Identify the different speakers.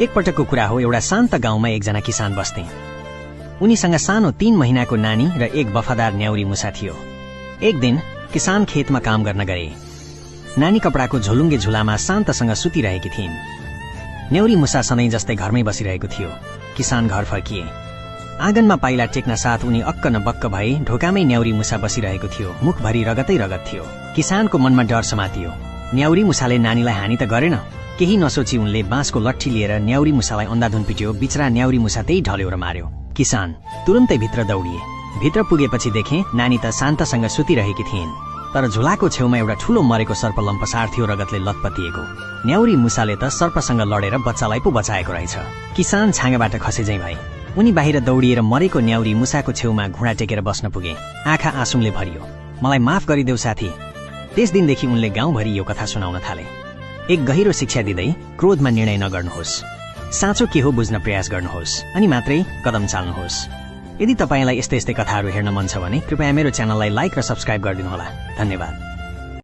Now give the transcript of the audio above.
Speaker 1: एकपटकको कुरा हो, एउटा शान्त गाउँमा एकजना किसान बस्थे। उनीसँग सानो 3 महिनाको नानी र एक वफादार न्याउरी मुसा थियो। एक दिन किसान खेतमा काम गर्न गए। नानी कपडाको झोलुङ्गे झुलामा शान्तसँग सुतिरहेकी थिइन्। न्याउरी मुसा सधैँ जस्तै घरमै बसिरहेको थियो। किसान घर फर्किए। आँगनमा पाइला टेक्न साथ उनी अक्क न बक्क भए। ढोकामै न्याउरी मुसा बसिरहेको थियो। मुखभरि रगतै रगत थियो। किसानको मनमा डर समातियो। न्याउरी मुसाले नानीलाई हानि त गरेन। केही नसोची उनले बाँसको लट्ठी लिएर न्याउरी मुसालाई अन्धाधुन पिट्यो। बिचरा न्याउरी मुसा त्यही ढल्यो र मार्यो। किसान तुरुन्तै भित्र दौडिए। भित्र पुगेपछि देखे नानी त शान्तसँग सुतिरहेकी थिइन्, तर झोलाको छेउमा एउटा ठूलो मरेको सर्प लम्पसार थियो, रगतले लतपतिएको। न्याउरी मुसाले त सर्पसँग लडेर बच्चालाई पो बचाएको रहेछ। किसान छाँगाबाट खसेझैं भए। उनी बाहिर दौडिएर मरेको न्याउरी मुसाको छेउमा घुँडा टेकेर बस्न पुगे। आँखा आँसुले भरियो। मलाई माफ गरिदेऊ साथी। त्यस दिनदेखि उनले गाउँभरि यो कथा सुनाउन थाले। एक गहिरो शिक्षा दिँदै क्रोधमा निर्णय नगर्नुहोस्, साँचो के हो बुझ्न प्रयास गर्नुहोस्, अनि मात्रै कदम चाल्नुहोस्। यदि तपाईलाई यस्तै कथाहरू हेर्न मन छ भने कृपया मेरो च्यानललाई लाइक र सब्स्क्राइब गरिदिनुहोला। धन्यवाद।